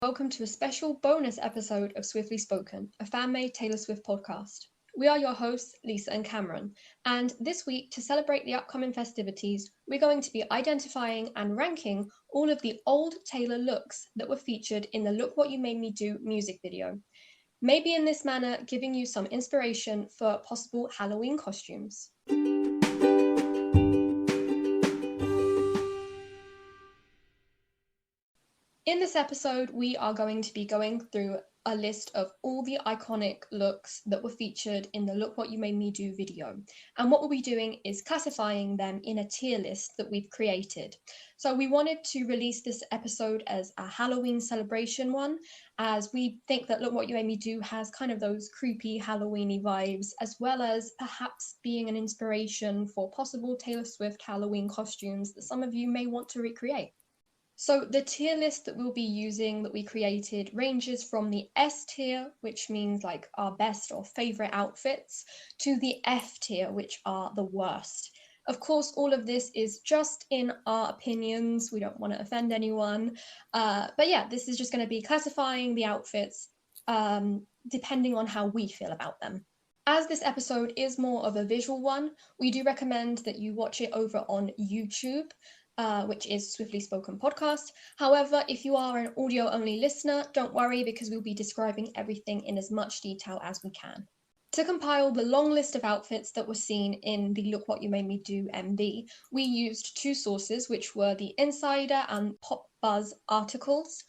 Welcome to a special bonus episode of Swiftly Spoken, a fan-made Taylor Swift podcast. We are your hosts, Lisa and Cameron, and this week, to celebrate the upcoming festivities, we're going to be identifying and ranking all of the old Taylor looks that were featured in the Look What You Made Me Do music video. Maybe in this manner, giving you some inspiration for possible Halloween costumes. In this episode, we are going to be going through a list of all the iconic looks that were featured in the Look What You Made Me Do video. And what we'll be doing is classifying them in a tier list that we've created. So we wanted to release this episode as a Halloween celebration one, as we think that Look What You Made Me Do has kind of those creepy Halloweeny vibes, as well as perhaps being an inspiration for possible Taylor Swift Halloween costumes that some of you may want to recreate. So the tier list that we'll be using that we created ranges from the S tier, which means like our best or favorite outfits, to the F tier, which are the worst. Of course, all of this is just in our opinions. We don't want to offend anyone. But yeah, this is just going to be classifying the outfits depending on how we feel about them. As this episode is more of a visual one, we do recommend that you watch it over on YouTube. Which is Swiftly Spoken Podcast. However, if you are an audio-only listener, don't worry because we'll be describing everything in as much detail as we can. To compile the long list of outfits that were seen in the Look What You Made Me Do MD, we used two sources, which were the Insider and Pop Buzz articles,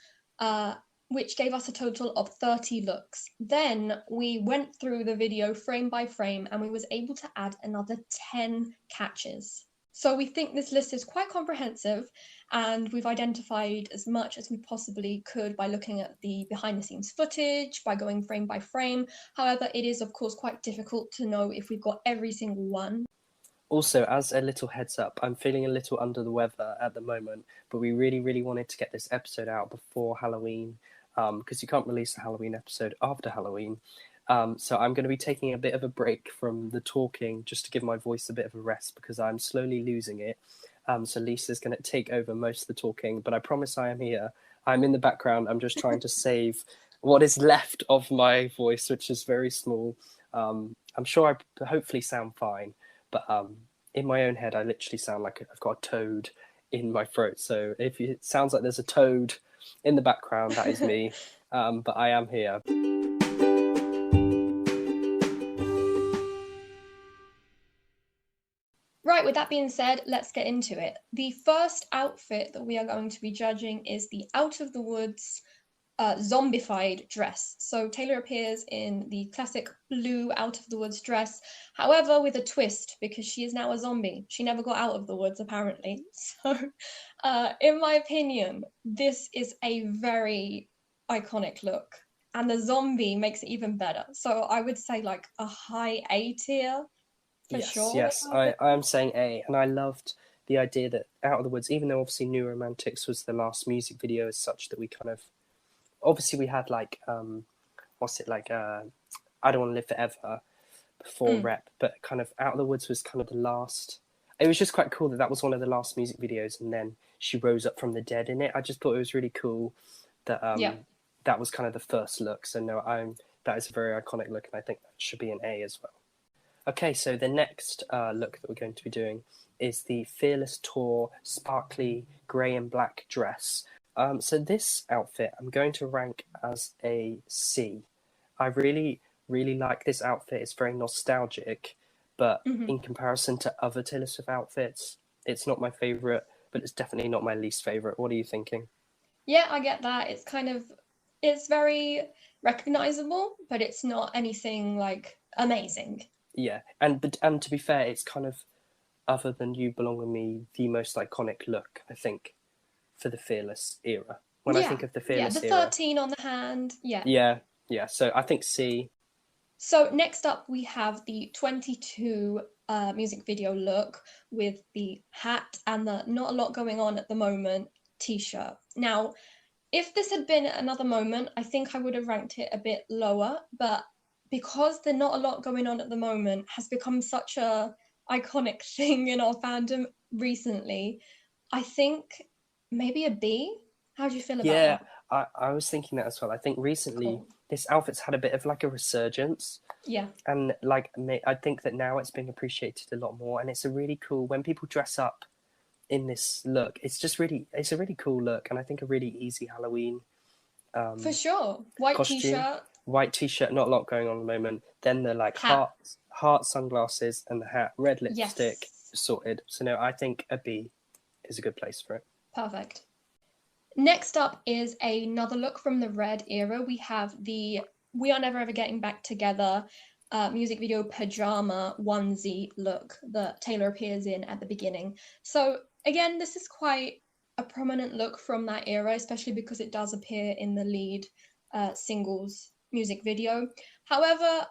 which gave us a total of 30 looks. Then we went through the video frame by frame and we was able to add another 10 catches. So we think this list is quite comprehensive and we've identified as much as we possibly could by looking at the behind the scenes footage, by going frame by frame. However, it is of course quite difficult to know if we've got every single one. Also, as a little heads up, I'm feeling a little under the weather at the moment, but we really wanted to get this episode out before Halloween, because you can't release a Halloween episode after Halloween. So I'm going to be taking a bit of a break from the talking just to give my voice a bit of a rest because I'm slowly losing it. So Lisa's going to take over most of the talking, but I promise I am here. I'm in the background. I'm just trying to save what is left of my voice, which is very small. I'm sure I hopefully sound fine, but in my own head, I literally sound like I've got a toad in my throat. So if it sounds like there's a toad in the background, that is me, but I am here. Right, with that being said, let's get into it. The first outfit that we are going to be judging is the Out of the Woods zombified dress. So Taylor appears in the classic blue Out of the Woods dress, however, with a twist because she is now a zombie. She never got out of the woods, apparently. So, in my opinion, this is a very iconic look. And the zombie makes it even better. So I would say like a high A tier. Yes, I am saying A, and I loved the idea that Out of the Woods, even though obviously New Romantics was the last music video as such, that we kind of, obviously we had like, I Don't Want to Live Forever before Rep, but kind of Out of the Woods was kind of the last. It was just quite cool that was one of the last music videos, and then she rose up from the dead in it. I just thought it was really cool that that was kind of the first look. So no, that is a very iconic look, and I think that should be an A as well. Okay, so the next look that we're going to be doing is the Fearless Tour sparkly grey and black dress. So this outfit I'm going to rank as a C. I really like this outfit. It's very nostalgic, but in comparison to other Taylor Swift outfits, it's not my favourite, but it's definitely not my least favourite. What are you thinking? Yeah, I get that. It's very recognisable, but it's not anything like amazing. Yeah, and to be fair, it's kind of, other than You Belong With Me, the most iconic look, I think, for the Fearless era. When I think of the Fearless era... Yeah, the 13 on the hand, yeah. Yeah, so I think C. So next up, we have the 22 music video look with the hat and the not a lot going on at the moment t-shirt. Now, if this had been another moment, I think I would have ranked it a bit lower, but because the not a lot going on at the moment has become such a iconic thing in our fandom recently, I think maybe a B. How do you feel about that? I was thinking that as well. I think recently Cool. this outfit's had a bit of like a resurgence, Yeah, and like I think that now it's being appreciated a lot more, and it's a really cool when people dress up in this look. It's a really cool look, and I think a really easy Halloween for sure. White costume. t-shirt, White t-shirt, not a lot going on at the moment. Then the like hat. heart sunglasses and the hat, red lipstick, Yes, sorted. So no, I think a B is a good place for it. perfect. Next up is another look from the Red era. We have the We Are Never Ever Getting Back Together music video pajama onesie look that Taylor appears in at the beginning. So again, this is quite a prominent look from that era, especially because it does appear in the lead singles music video. However,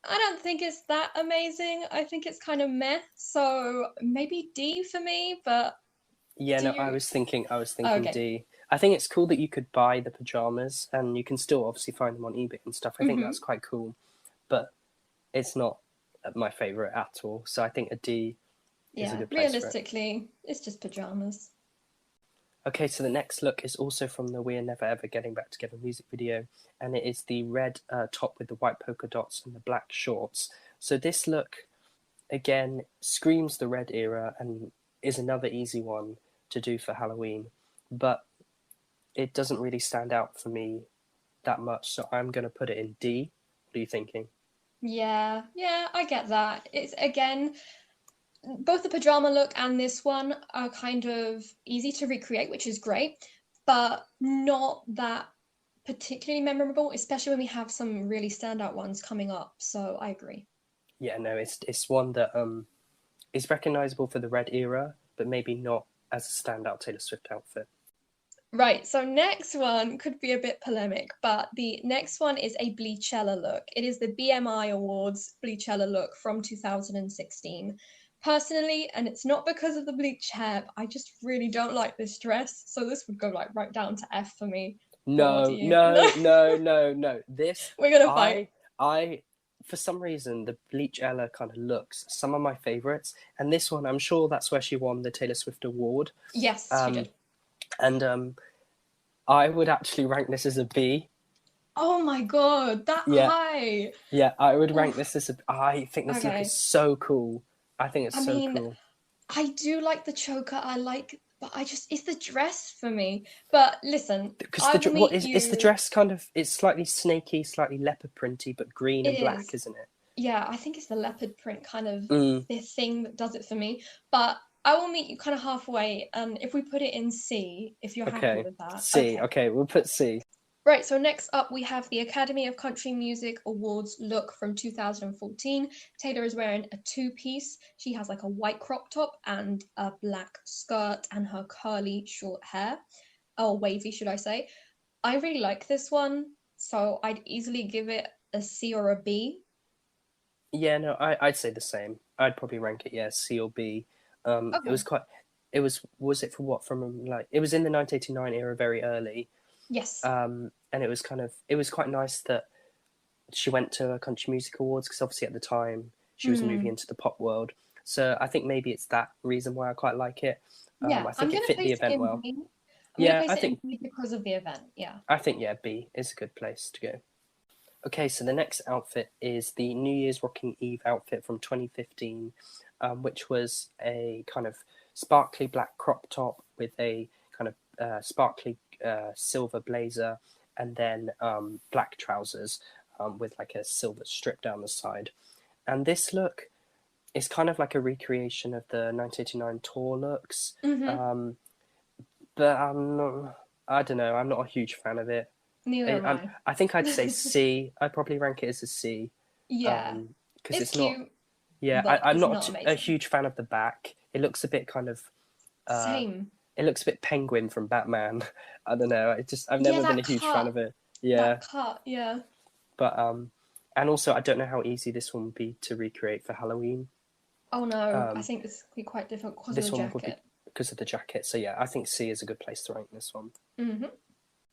I don't think it's that amazing. I think it's kind of meh. So maybe D for me, but Yeah, do no, you? I was Oh, thinking okay. D. I think it's cool that you could buy the pajamas and you can still obviously find them on eBay and stuff. I think Hmm. that's quite cool, but it's not my favorite at all. So I think a D is a Yeah, good place for it. realistically, it's just pajamas. Okay, so the next look is also from the We're Never Ever Getting Back Together music video, and it is the red top with the white polka dots and the black shorts. So this look, again, screams the Red era and is another easy one to do for Halloween, but it doesn't really stand out for me that much, so I'm going to put it in D. What are you thinking? Yeah, yeah, I get that. It's again, both the pajama look and this one are kind of easy to recreate, which is great, but not that particularly memorable, especially when we have some really standout ones coming up. So I agree. Yeah, no, it's one that is recognizable for the Red era, but maybe not as a standout Taylor Swift outfit. Right, so next one could be a bit polemic, but the next one is a Bleachella look. It is the BMI Awards Bleachella look from 2016. Personally, and it's not because of the bleach hair, but I just really don't like this dress, so this would go like right down to F for me. What do No, you? No, no, no, no, no. This, we're gonna fight. I, I, for some reason, the Bleach Ella kind of looks some of my favorites, and this one, I'm sure that's where she won the Taylor Swift award. Yes, she Um, did. and I would actually rank this as a B. Oh my god, that Yeah, high. yeah, I would rank Oof. this as a. I think this look is Okay. so cool. I think it's I so mean, cool. I do like the choker. I like, but I just it's the dress for me. But listen, Because I the will what meet is the you. dress kind of? It's slightly snaky, slightly leopard printy, but green It and black, is. isn't it? Yeah, I think it's the leopard print kind of Mm, the thing that does it for me. But I will meet you kind of halfway, and if we put it in C, if you're happy okay. with that. C. Okay. Okay, we'll put C. Right, so next up we have the Academy of Country Music Awards look from 2014. Taylor is wearing a two-piece. She has like a white crop top and a black skirt and her curly short hair. Oh, wavy, should I say. I really like this one, so I'd easily give it a C or a B. Yeah, no, I'd say the same. I'd probably rank it, yeah, C or B. It Okay. was quite. It was it for what from like it was in the 1989 era, very early. Yes. And it was kind of it was quite nice that she went to a country music awards because obviously at the time she was moving Mm. into the pop world. So I think maybe it's that reason why I quite like it. Yeah, I I'm think it gonna fit the place it event in well. B. I'm gonna Yeah, place it in B because of the event. Yeah. I think yeah, B is a good place to go. Okay, so the next outfit is the New Year's Rocking Eve outfit from 2015, which was a kind of sparkly black crop top with a kind of sparkly silver blazer and then black trousers with like a silver strip down the side. And this look is kind of like a recreation of the 1989 tour looks, Mm-hmm. um, but I don't know, I'm not a huge fan of it. Neither am I. I think I'd say C. I'd probably rank it as a C, Yeah. because It's it's not. cute, Yeah, but I'm it's not not a amazing. huge fan of the back. It looks a bit kind of. Uh, Same. it looks a bit Penguin from Batman. I don't know. I've Yeah, never been a huge fan of it. Yeah, that cut, yeah. but and also I don't know how easy this one would be to recreate for Halloween. Oh no, I Um, think this could be quite different because of the this one would be jacket. because of the jacket. So yeah, I think C is a good place to rank this one. Hmm.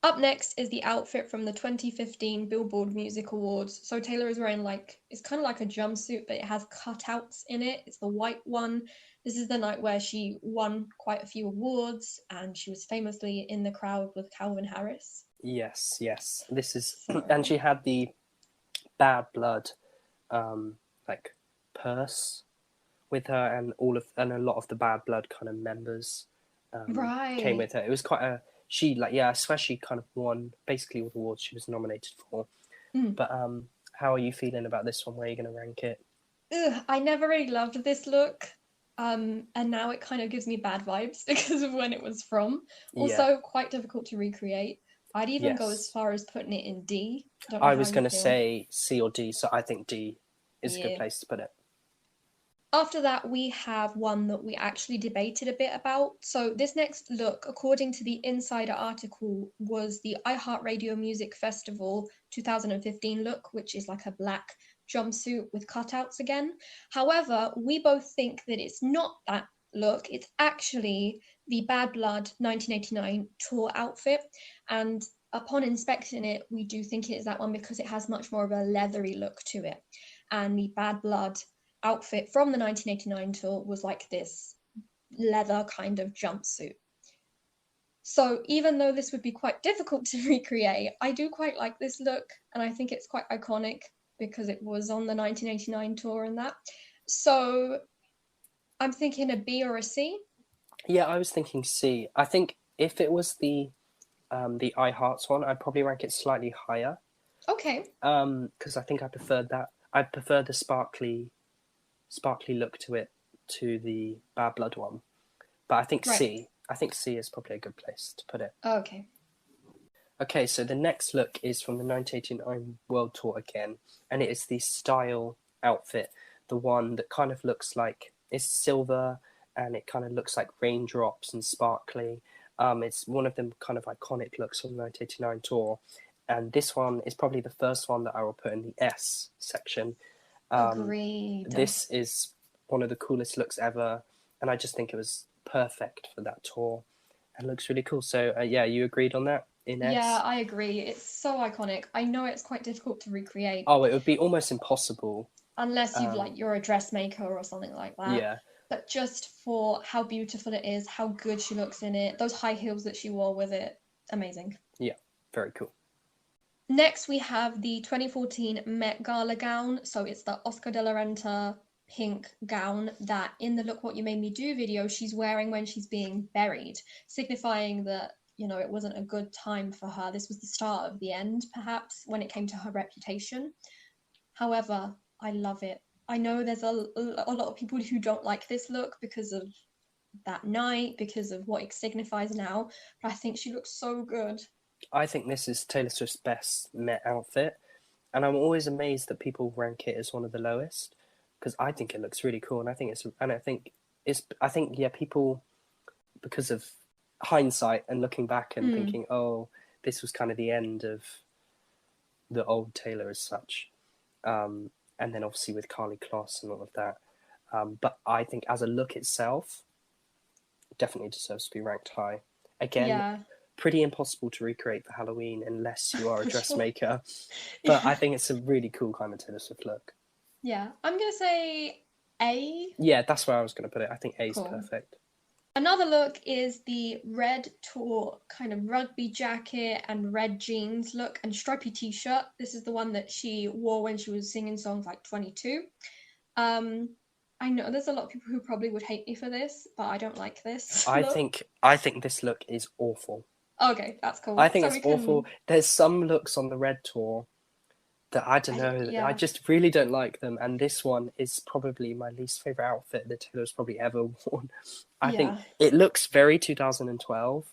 Up next is the outfit from the 2015 Billboard Music Awards. So Taylor is wearing like, it's kind of like a jumpsuit, but it has cutouts in it. It's the white one. This is the night where she won quite a few awards and she was famously in the crowd with Calvin Harris. Yes, yes. This is, So, and she had the Bad Blood, like purse with her, and a lot of the Bad Blood kind of members came right. with her. It was quite a she like yeah, especially kind of won basically all the awards she was nominated for. Mm. But how are you feeling about this one? Where are you going to rank it? Ugh, I never really loved this look. And now it kind of gives me bad vibes because of when it was from. Yeah, Also, quite difficult to recreate. I'd even go as yes. far as putting it in D. Don't know I how was you going to feel. say C or D, so I think D is a good Yeah. place to put it. After that, we have one that we actually debated a bit about. So, this next look, according to the Insider article, was the iHeartRadio Music Festival 2015 look, which is like a black jumpsuit with cutouts again. However, we both think that it's not that look, it's actually the Bad Blood 1989 tour outfit. And upon inspecting it, we do think it is that one because it has much more of a leathery look to it. And the Bad Blood outfit from the 1989 tour was like this leather kind of jumpsuit. So even though this would be quite difficult to recreate, I do quite like this look, and I think it's quite iconic because it was on the 1989 tour and that. So I'm thinking a B or a C. Yeah, I was thinking C. I think if it was the iHearts one, I'd probably rank it slightly higher. Okay. Because I think I preferred that. I prefer the sparkly look to it to the Bad Blood one. But I think Right. C. I think C is probably a good place to put it. Okay. Okay, so the next look is from the 1989 World Tour again, and it is the style outfit, the one that kind of looks like it's silver and it kind of looks like raindrops and sparkly. It's one of them kind of iconic looks from the 1989 tour, and this one is probably the first one that I will put in the S section. Agreed. This is one of the coolest looks ever, and I just think it was perfect for that tour and looks really cool. So yeah, you agreed on that in Yeah, S? I agree. It's so iconic. I know it's quite difficult to recreate Oh, it would be almost impossible. unless you're a dressmaker or something like that. Yeah, But just for how beautiful it is, how good she looks in it, those high heels that she wore with it, amazing. yeah, very cool. Next, we have the 2014 Met Gala gown. So it's the Oscar de la Renta pink gown that in the Look What You Made Me Do video, she's wearing when she's being buried, signifying that, it wasn't a good time for her. This was the start of the end, perhaps, when it came to her reputation. However, I love it. I know there's a lot of people who don't like this look because of that night, because of what it signifies now, but I think she looks so good. I think this is Taylor Swift's best Met outfit, and I'm always amazed that people rank it as one of the lowest because I think it looks really cool, and I think yeah, people because of hindsight and looking back and Mm. thinking, oh, this was kind of the end of the old Taylor as such, and then obviously with Carly Kloss and all of that. But I think as a look itself, definitely deserves to be ranked high. Again, Yeah, pretty impossible to recreate for Halloween unless you are a for sure. dressmaker. But I Yeah. think it's a really cool kind of Taylor Swift look. Yeah. I'm gonna say A. Yeah, that's where I was going to put it. I think A is Cool. perfect. Another look is the red tour kind of rugby jacket and red jeans look and stripy t-shirt. This is the one that she wore when she was singing songs like 22. Um, I know there's a lot of people who probably would hate me for this, but I don't like this look. I think this look is awful. Okay, that's I cool. think So it's we awful. can. There's some looks on the red tour that I don't know. I Yeah, just really don't like them, and this one is probably my least favorite outfit that Taylor's probably ever worn. I think yeah, it looks very 2012.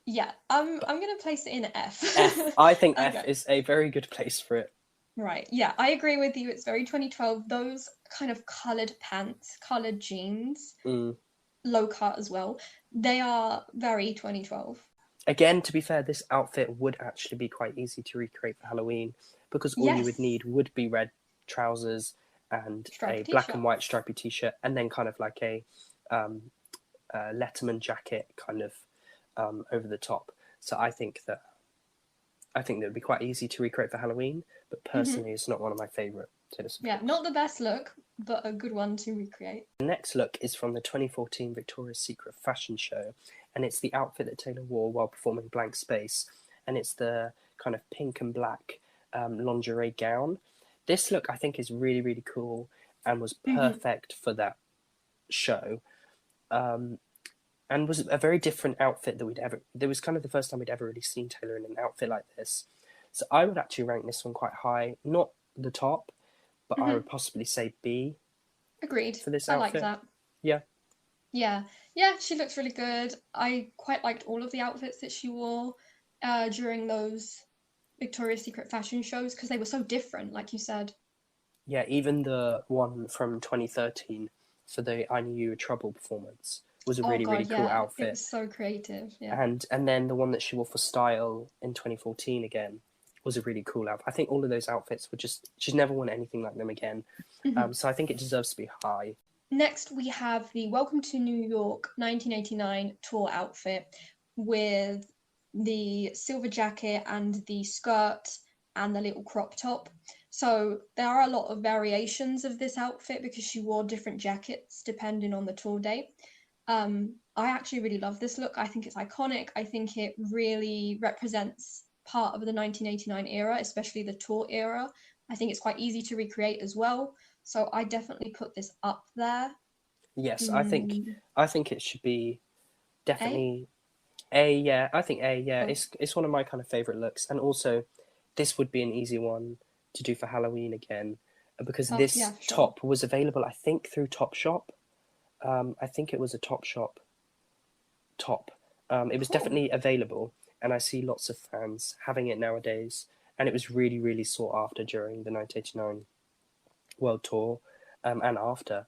yeah. I'm gonna place it in F. F. I think F Okay. is a very good place for it. Right. Yeah, I agree with you. It's very 2012. Those kind of colored pants, colored jeans, Mm. low cut as well. They are very 2012. Again, to be fair, this outfit would actually be quite easy to recreate for Halloween because all you would Yes. need would be red trousers and Striped a black and t-shirt. white stripy t-shirt, and then kind of like um, a Letterman jacket, kind of over the top. So I think that would be quite easy to recreate for Halloween. But Hmm. personally, it's not one of my favorite Taylor Swift Yeah, looks. not the best look, but a good one to recreate. The next look is from the 2014 Victoria's Secret fashion show, and it's the outfit that Taylor wore while performing Blank Space. and it's the kind of pink and black lingerie gown. This look I think is really, really cool and was Mm-hmm. perfect for that show. And was a very different outfit that we'd ever. It was kind of the first time we'd ever really seen Taylor in an outfit like this. So I would actually rank this one quite high, not the top, but I Mm-hmm. would possibly say B Agreed. for this I like outfit. that. Yeah, Yeah, yeah, she looks really good. I quite liked all of the outfits that she wore during those Victoria's Secret fashion shows because they were so different, like you said. yeah. Even the one from 2013 for the "I Knew You Were Trouble" performance was a Oh really, really God, cool yeah, it outfit. was so creative. Yeah. And then the one that she wore for Style in 2014 again was a really cool outfit. I think all of those outfits were just, she's never worn anything like them again. Mhm. So I think it deserves to be high. Next, we have the Welcome to New York 1989 tour outfit with the silver jacket and the skirt and the little crop top. So there are a lot of variations of this outfit because she wore different jackets depending on the tour date. I actually really love this look. I think it's iconic. I think it really represents part of the 1989 era, especially the tour era. I think it's quite easy to recreate as well. So I definitely put this up there. Yes, Mm, I think it should be A? definitely A. Yeah, I think A. Yeah, Oh, it's one of my kind of favorite looks, and also this would be an easy one to do for Halloween again because oh yeah, this for sure. top was available, I think, through Topshop. I think it was a Topshop top. It was Cool. definitely available, and I see lots of fans having it nowadays. And it was really, really sought after during the 1989 World Tour and after.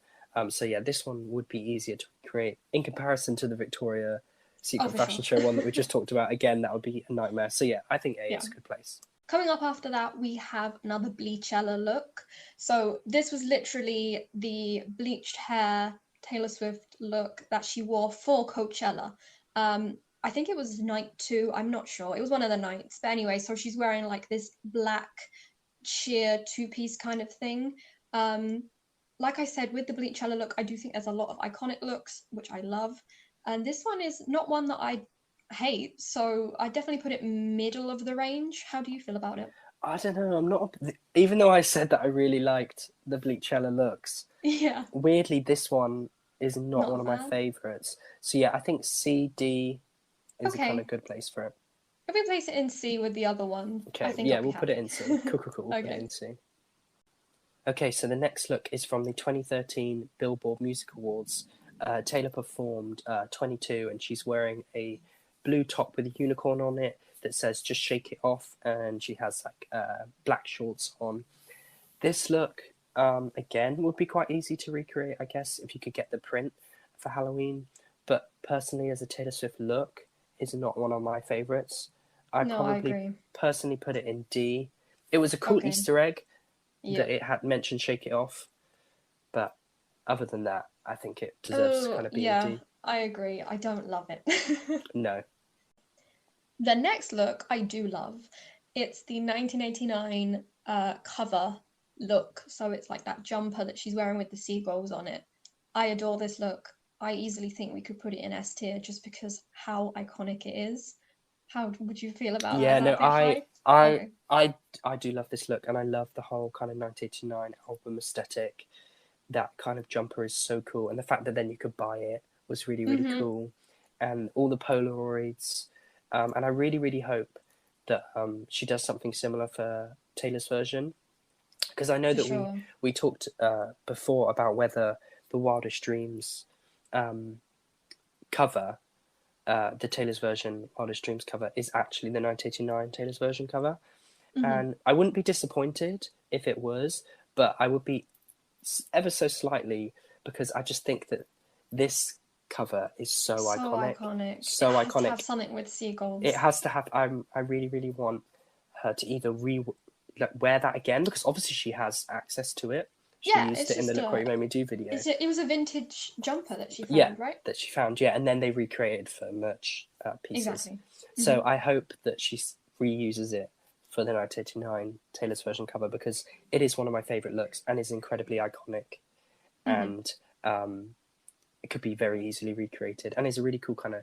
So yeah, this one would be easier to create in comparison to the Victoria Oh, Secret for sure. Fashion Show one that we just talked about. Again, that would be a nightmare. So yeah, I think A Yeah. is a good place. Coming up after that, we have another Bleachella look. So this was literally the bleached hair Taylor Swift look that she wore for Coachella. I think it was night two. I'm not sure. It was one of the nights. But anyway, so she's wearing like this black sheer two-piece kind of thing. Um, like I said, with the Bleachella look, I do think there's a lot of iconic looks, which I love. And this one is not one that I hate, so I definitely put it middle of the range. How do you feel about it? I don't know. I'm not. Even though I said that I really liked the Bleachella looks, Yeah, weirdly, this one is not not one a of my fan. favorites. So yeah, I think C D is a kind of Okay, good place for it. if we place it in C with the other one, I Okay, think yeah, I'll be we'll put it happy. in C. Cool, cool, cool. We'll put it Okay. in C. Okay, so the next look is from the 2013 Billboard Music Awards. Taylor performed 22, and she's wearing a blue top with a unicorn on it that says "Just Shake It Off," and she has like black shorts on. This look, again, would be quite easy to recreate, I guess, if you could get the print for Halloween. But personally, as a Taylor Swift look, is not one of my favorites. I No, I probably agree. personally put it in D. It was a cool Okay. Easter egg that Yep. it had mentioned "Shake It Off," but other than that, I think it deserves to Oh, kind of be a yeah, D. I agree. I don't love it. No. The next look I do love. It's the 1989 cover look. So it's like that jumper that she's wearing with the seagulls on it. I adore this look. I easily think we could put it in S tier just because how iconic it is. How would you feel about that? Yeah, Is that no, a bit high? Okay. I do love this look, and I love the whole kind of 1989 album aesthetic. That kind of jumper is so cool, and the fact that then you could buy it was really, really Mm-hmm. cool, and all the Polaroids, and I really, really hope that she does something similar for Taylor's version, because I know For that sure. we talked before about whether the Wildest Dreams um, cover, the Taylor's version Wildest Dreams cover, is actually the 1989 Taylor's version cover, Mm-hmm. and I wouldn't be disappointed if it was, but I would be ever so slightly because I just think that this cover is so So iconic, iconic. It so has to have iconic. something with It seagulls. has to have. I really, really want her to either wear that again because obviously she has access to it. She Yeah, used it's it in the just "Look What a You Made Me Do" video. it was a vintage jumper that she Yeah, found, right? that she found. Yeah, and then they recreated for merch pieces. Exactly. So I hope that she reuses it for the 1989 Taylor's version cover because it is one of my favorite looks and is incredibly iconic Mm-hmm. and it could be very easily recreated and is a really cool kind of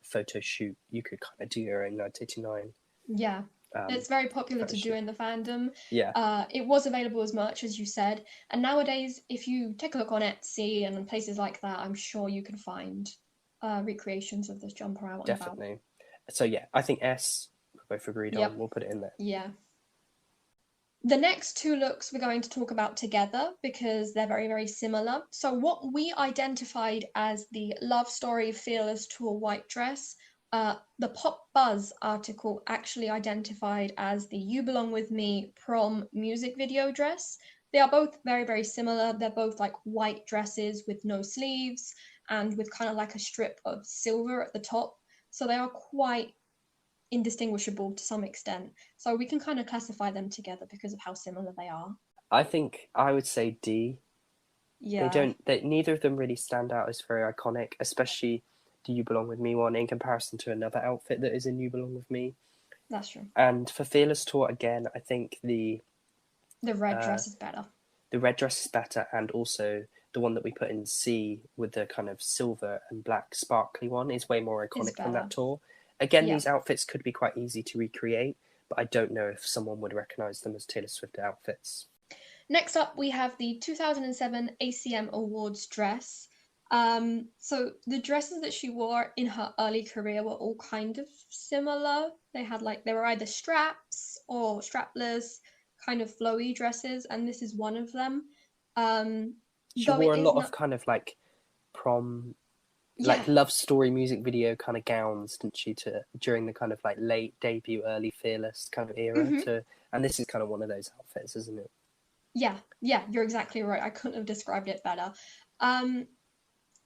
photo shoot you could kind of do your own 1989 Yeah. It's very popular to do shoot. in the fandom. Yeah, It was available as merch, as you said. And nowadays, if you take a look on Etsy and places like that, I'm sure you can find recreations of this jumper out and about. definitely. So yeah, I think S, we're both agreed on, Yep. we'll put it in there. Yeah. The next two looks we're going to talk about together because they're very, very similar. So, what we identified as the Love Story Fearless Tour white dress, the Pop Buzz article actually identified as the You Belong With Me prom music video dress. They are both very, very similar. They're both like white dresses with no sleeves and with kind of like a strip of silver at the top. So, they are quite indistinguishable to some extent. So we can kind of classify them together because of how similar they are. I think I would say D. Yeah, Neither of them really stand out as very iconic, especially the You Belong With Me one in comparison to another outfit that is in You Belong With Me. that's true. And for Fearless Tour, again, I think The red dress is better. the red dress is better, and also the one that we put in C with the kind of silver and black sparkly one is way more Is iconic from better. that tour. Again, Yeah. these outfits could be quite easy to recreate, but I don't know if someone would recognise them as Taylor Swift outfits. Next up, we have the 2007 ACM Awards dress. So the dresses that she wore in her early career were all kind of similar. They were either straps or strapless, kind of flowy dresses, and this is one of them. Um, She though it wore a is lot of not, kind of like prom, yeah, like love story music video kind of gowns, didn't she, to during the kind of like late debut, early Fearless kind of era hmm to, and this is kind of one of those outfits, isn't it? yeah, you're exactly right. I couldn't have described it better. Um,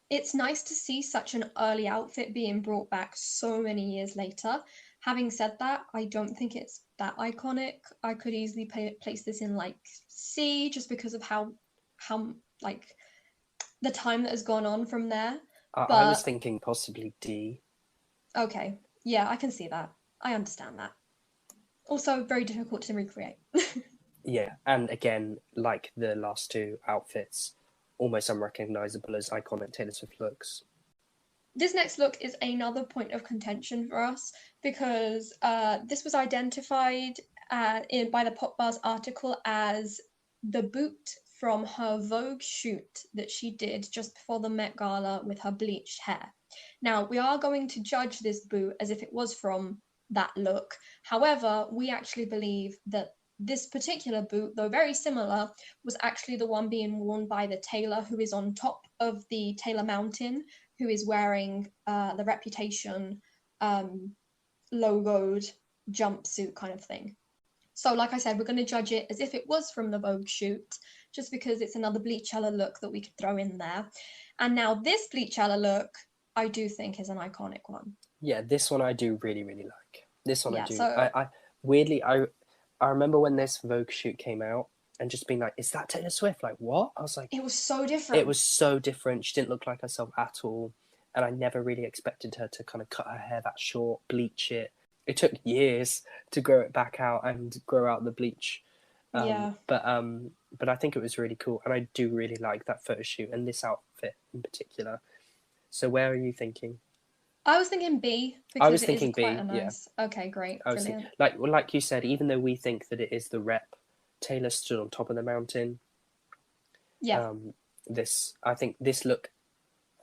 it's nice to see such an early outfit being brought back so many years later. Having said that, I don't think it's that iconic. I could easily place this in like C just because of how like the time that has gone on from there. I was But thinking possibly D. okay, yeah, I can see that. I understand that. Also, very difficult to recreate. Yeah, and again, like the last two outfits, almost unrecognizable as iconic Taylor Swift looks. This next look is another point of contention for us because this was identified by the Pop Buzz article as the boot from her Vogue shoot that she did just before the Met Gala with her bleached hair. Now, we are going to judge this boot as if it was from that look. However, we actually believe that this particular boot, though very similar, was actually the one being worn by the tailor who is on top of the Taylor Mountain, who is wearing the Reputation logoed jumpsuit kind of thing. So, like I said, we're going to judge it as if it was from the Vogue shoot, just because it's another Bleachella look that we could throw in there. And now, this Bleachella look, I do think is an iconic one. Yeah, this one I do really, really like. This one I Yeah, do. so I weirdly, I remember when this Vogue shoot came out and just being like, is that Taylor Swift? Like, what? I was like, it was so it different. was so different. She didn't look like herself at all. And I never really expected her to kind of cut her hair that short, bleach it. It took years to grow it back out and grow out the bleach. Yeah. But I think it was really cool. And I do really like that photo shoot and this outfit in particular. So where are you thinking? I was thinking B I because was it is thinking quite B, a yeah. nice. Okay, great, I was thinking, brilliant. like you said, even though we think that it is the rep, Taylor stood on top of the mountain. Yeah, This, I think, this look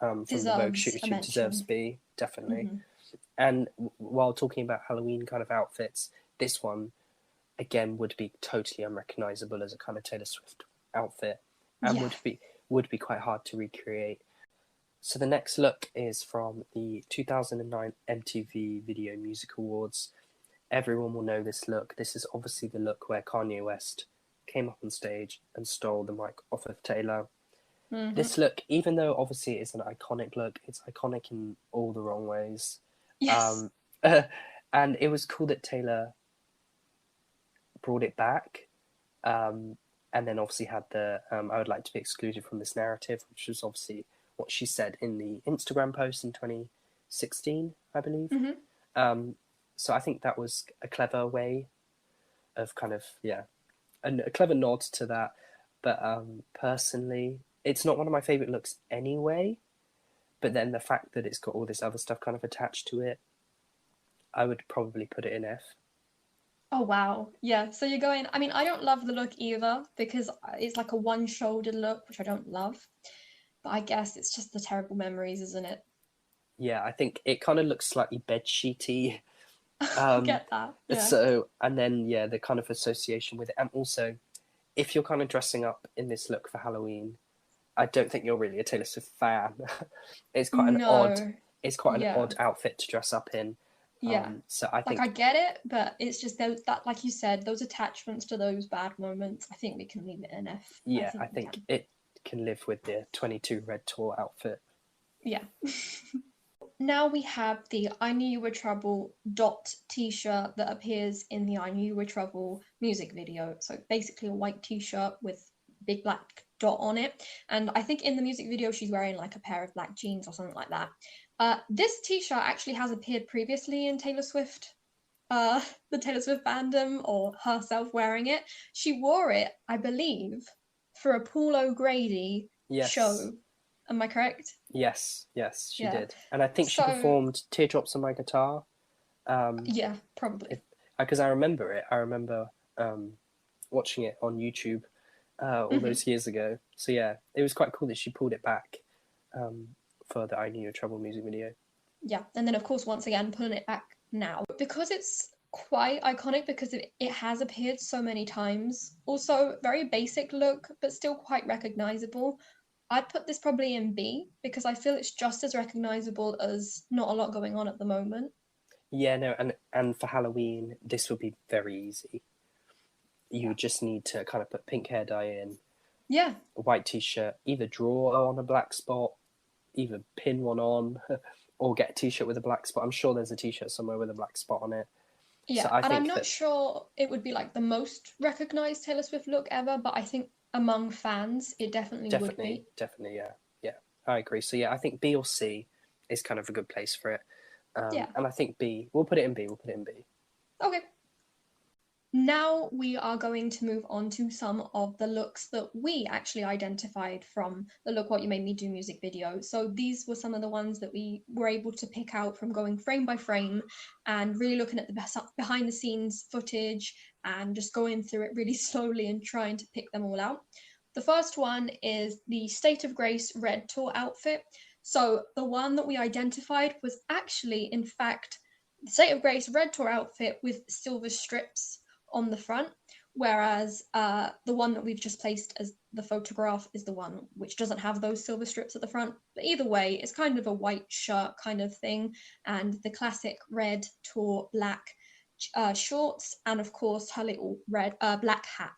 from the Vogue deserves shoot a shoot deserves mention. B, definitely. Hmm. And while talking about Halloween kind of outfits, this one again would be totally unrecognizable as a kind of Taylor Swift outfit, and Yeah. would be quite hard to recreate. So the next look is from the 2009 MTV Video Music Awards. Everyone will know this look. This is obviously the look where Kanye West came up on stage and stole the mic off of Taylor. Hmm. This look, even though obviously it's an iconic look, it's iconic in all the wrong ways. Yes. Um, and it was cool that Taylor brought it back. And then obviously had the I would like to be excluded from this narrative, which was obviously what she said in the Instagram post in 2016, I believe. Hmm. So I think that was a clever way of kind of, yeah, a clever nod to that. But personally, it's not one of my favourite looks anyway. But then the fact that it's got all this other stuff kind of attached to it, I would probably put it in F. Oh wow. Yeah. So you're going, I mean, I don't love the look either because it's like a one-shouldered look, which I don't love. But I guess it's just the terrible memories, isn't it? Yeah, I think it kind of looks slightly bed sheety. I get that. Yeah. So, and then yeah, the kind of association with it, and also if you're kind of dressing up in this look for Halloween, I don't think you're really a Taylor Swift fan. it's quite an odd, No. it's quite an Yeah. odd outfit to dress up in. Yeah. So I Like I think, get it, but it's just those that, like you said, those attachments to those bad moments. I think we can leave it in F. I yeah, think I we think can. it can live with the 22 red tour outfit. Yeah. Now we have the I Knew You Were Trouble dot t-shirt that appears in the I Knew You Were Trouble music video. So basically a white t-shirt with big black dot on it. And I think in the music video she's wearing like a pair of black jeans or something like that. This t-shirt actually has appeared previously in Taylor Swift, uh, the Taylor Swift fandom or herself wearing it. She wore it, I believe, for a Paul O'Grady Yes, show. Am I correct? yes, she Yeah. did, and I think she So performed "Teardrops on My Guitar." Um, yeah, probably. because I remember it. I remember watching it on YouTube all Hmm. those years ago. So yeah, it was quite cool that she pulled it back um, for the "I Knew Your Trouble" music video. Yeah, and then of course once again pulling it back now because it's quite iconic because it has appeared so many times. Also very basic look, but still quite recognizable. I'd put this probably in B because I feel it's just as recognizable as Not a Lot Going On at the moment. Yeah, no, and for Halloween, this would be very easy. You Yeah. would just need to kind of put pink hair dye in, Yeah. a white t-shirt, either draw on a black spot, either pin one on, or get a t-shirt with a black spot. I'm sure there's a t-shirt somewhere with a black spot on it. So Yeah, I and I'm think not that sure it would be like the most recognized Taylor Swift look ever, but I think among fans it definitely would definitely, be. definitely, yeah, yeah, I agree. So yeah, I think B or C is kind of a good place for it. Yeah. And I think B, we'll put it in B. We'll put it in B. Okay. Now we are going to move on to some of the looks that we actually identified from the Look What You Made Me Do music video. So these were some of the ones that we were able to pick out from going frame by frame and really looking at the behind the scenes footage and just going through it really slowly and trying to pick them all out. The first one is the State of Grace Red Tour outfit. So the one that we identified was actually, in fact, the State of Grace Red Tour outfit with silver strips on the front, whereas the one that we've just placed as the photograph is the one which doesn't have those silver strips at the front. But either way, it's kind of a white shirt kind of thing, and the classic red tour black shorts, and of course her little red black hat.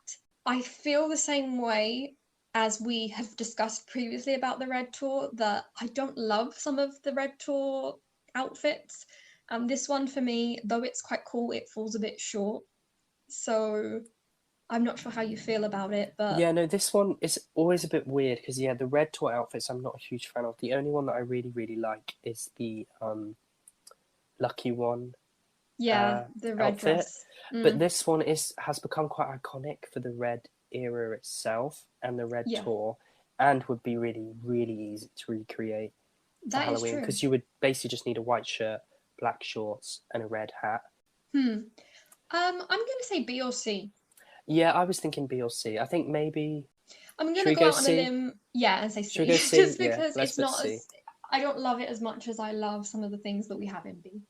I feel the same way as we have discussed previously about the red tour that I don't love some of the red tour outfits. This one for me, though it's quite cool, it falls a bit short. So I'm not sure how you feel about it, but Yeah, no, this one is always a bit weird because yeah, the red tour outfits I'm not a huge fan of. The only one that I really really like is the lucky one yeah, the red outfit. dress. But Mm, this one is has become quite iconic for the red era itself and the red yeah, tour, and would be really really easy to recreate for that is Halloween true. because you would basically just need a white shirt, black shorts, and a red hat. Hmm. I'm gonna say B or C. Yeah, I was thinking B or C. I think maybe. I'm Should gonna we go go out on a C? limb, yeah, and say Should we C, go C? just Yeah, because let's it's put not C. as I don't love it as much as I love some of the things that we have in B.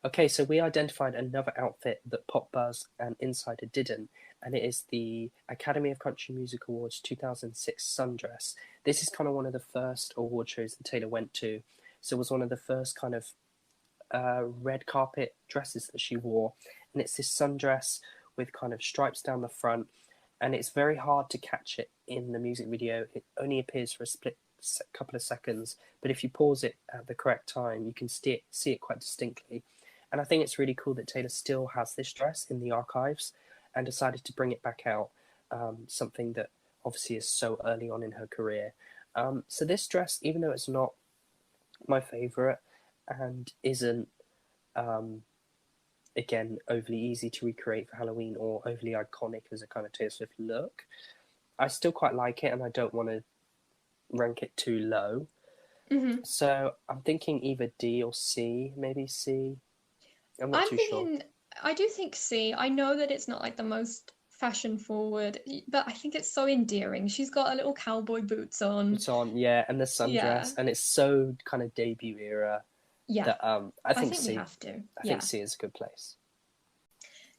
Okay, so we identified another outfit that Pop Buzz and Insider didn't, and it is the Academy of Country Music Awards 2006 sundress. This is kind of one of the first award shows that Taylor went to, so it was one of the first kind of red carpet dresses that she wore, and it's this sundress with kind of stripes down the front, and it's very hard to catch it in the music video. It only appears for a split couple of seconds, but if you pause it at the correct time, you can see it quite distinctly. And I think it's really cool that Taylor still has this dress in the archives and decided to bring it back out, something that obviously is so early on in her career. So this dress, even though it's not my favourite and isn't, um, again, overly easy to recreate for Halloween or overly iconic as a kind of Taylor Swift look, I still quite like it and I don't want to rank it too low. Hmm. So I'm thinking either D or C, maybe C. I'm not I'm too sure. thinking I do think C. I know that it's not like the most fashion forward, but I think it's so endearing. She's got a little cowboy boots on. It's on, yeah, and the Yeah. sundress, and it's so kind of debut era Yeah. that I I think think we C. have to. I think Yeah. C is a good place.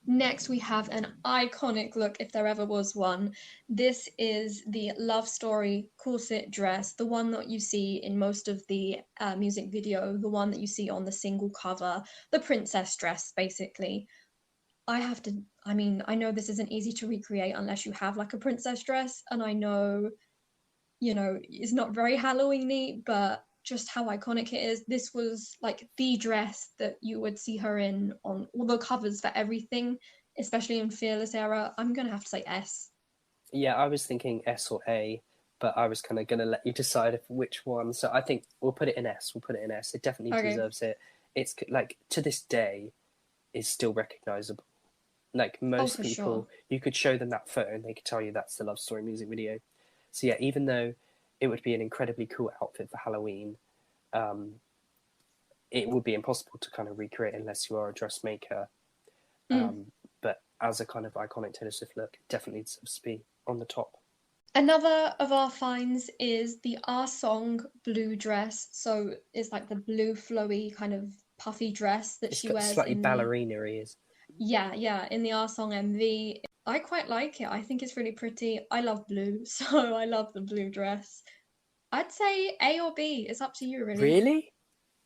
Next, we have an iconic look, if there ever was one. This is the Love Story corset dress, the one that you see in most of the music video, the one that you see on the single cover, the princess dress, basically. I mean, I know this isn't easy to recreate unless you have like a princess dress, and I know, it's not very Halloweeny, but just how iconic it is. This was like the dress that you would see her in on all the covers for everything, especially in Fearless era. I'm gonna have to say S. Yeah, I was thinking S or A, but I was kind of going to let you decide which one. So I think we'll put it in S. We'll put it in S. It definitely Okay. deserves it. It's like to this day is still recognizable. Like most For people, sure. you could show them that photo and they could tell you that's the Love Story music video. So yeah, even though it would be an incredibly cool outfit for Halloween, it would be impossible to kind of recreate unless you are a dressmaker. But as a kind of iconic Taylor Swift look, it definitely deserves to be on the top. Another of our finds is the Our Song blue dress. So it's like the blue flowy kind of puffy dress that It's she got wears slightly in the ballerina-y, is. yeah, in the Our Song MV. I quite like it. I think it's really pretty. I love blue, so I love the blue dress. I'd say A or B. It's up to you, really. Really?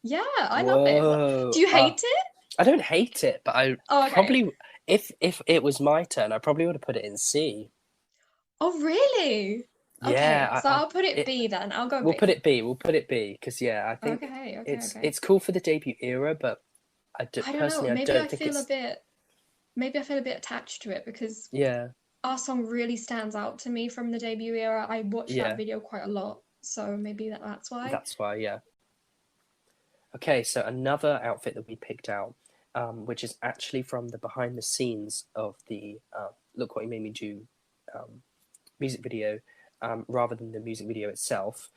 Yeah, I love it. Whoa. Do you hate it? I don't hate it, but I Oh, okay. probably, if it was my turn, I probably would have put it in C. Oh, really? Okay, Yeah, so I'll put it it, B then. I'll go we'll put B. it B. We'll put it B because yeah, I think Okay. it's cool for the debut era, but I don't know. personally I don't think it's Maybe I feel a bit attached to it because yeah, our song really stands out to me from the debut era. I watched that yeah. video quite a lot, so maybe that's why. That's why, yeah. Okay, so another outfit that we picked out, which is actually from the behind the scenes of the Look What You Made Me Do music video, rather than the music video itself,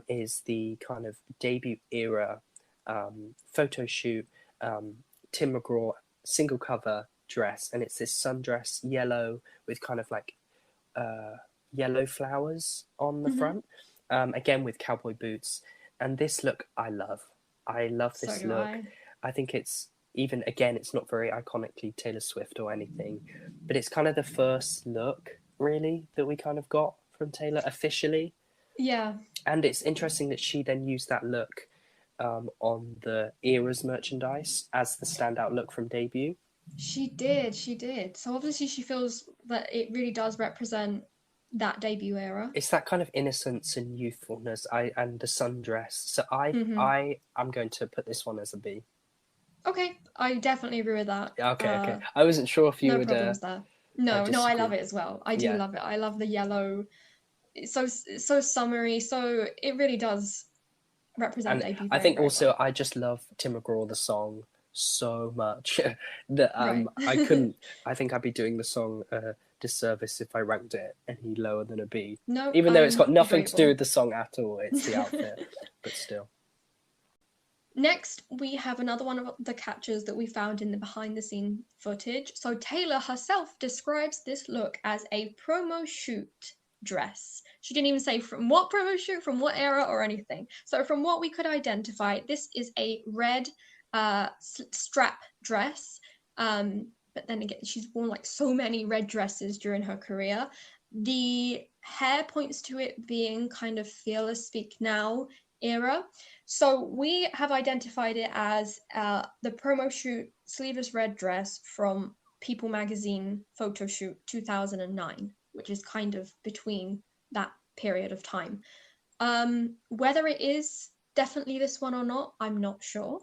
is the kind of debut era photo shoot, Tim McGraw single cover dress, and it's this sundress yellow with kind of like yellow flowers on the Hmm. front, again with cowboy boots. And this look, I love. I love So this do look. I. I think it's even again, it's not very iconically Taylor Swift or anything, but it's kind of the first look really that we kind of got from Taylor officially. Yeah, And it's interesting that she then used that look on the Eras merchandise as the standout look from debut. she did. She did. So obviously she feels that it really does represent that debut era. It's that kind of innocence and youthfulness. And the sundress. So Hmm. I'm going to put this one as a B. Okay, I definitely agree with that. Okay. I wasn't sure if you No would problems there. No, I love disagree. it as well. I do Yeah, love it. I love the yellow. It's so summery. So it really does represent and debut I very, think very also well. I just love Tim McGraw the song so much that Right. I couldn't. I think I'd be doing the song a disservice if I ranked it any lower than a B. No, Even though it's I'm got nothing to do agreeable. with the song at all, it's the outfit, but still. Next, we have another one of the catches that we found in the behind the scene footage. So Taylor herself describes this look as a promo shoot dress. She didn't even say from what promo shoot, from what era, or anything. So from what we could identify, this is a red strap dress. But then again, she's worn like so many red dresses during her career. The hair points to it being kind of Fearless Speak Now era. So we have identified it as the promo shoot sleeveless red dress from People magazine photo shoot 2009, which is kind of between that period of time. Whether it is definitely this one or not, I'm not sure.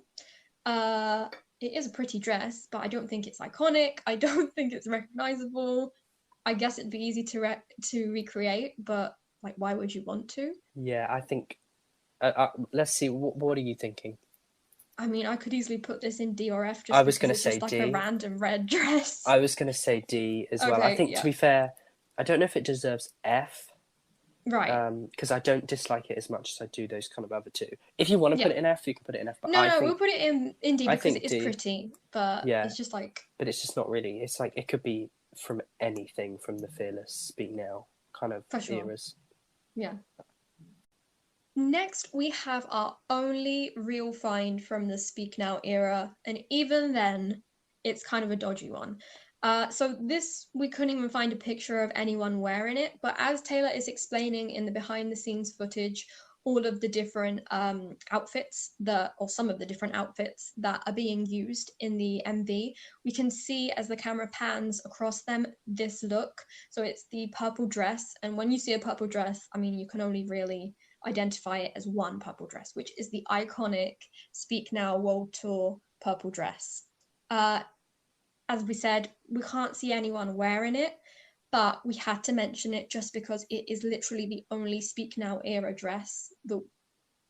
It is a pretty dress, but I don't think it's iconic. I don't think it's recognizable. I guess it'd be easy to recreate, but like, why would you want to? Yeah, I think. Let's see. What are you thinking? I mean, I could easily put this in D or F I just was because going to it's say just like a D. random red dress. I was going to say D as well. I Okay, think to yeah. be fair, I don't know if it deserves F, Right. Because I don't dislike it as much as I do those kind of other two. If you want to Yeah. put it in F, you can put it in F. But No, no, we'll put it in D I because it think is D. pretty, but Yeah, it's just like but it's just not really. It's like it could be from anything from the Fearless, Speak Now kind of for sure. eras. Yeah. Next, we have our only real find from the Speak Now era, and even then, it's kind of a dodgy one. So this, we couldn't even find a picture of anyone wearing it, but as Taylor is explaining in the behind the scenes footage, all of the different outfits that, or some of the different outfits that are being used in the MV, we can see as the camera pans across them, this look. So it's the purple dress, and when you see a purple dress, I mean, you can only really identify it as one purple dress, which is the iconic Speak Now World Tour purple dress. As we said, we can't see anyone wearing it, but we had to mention it just because it is literally the only Speak Now era dress that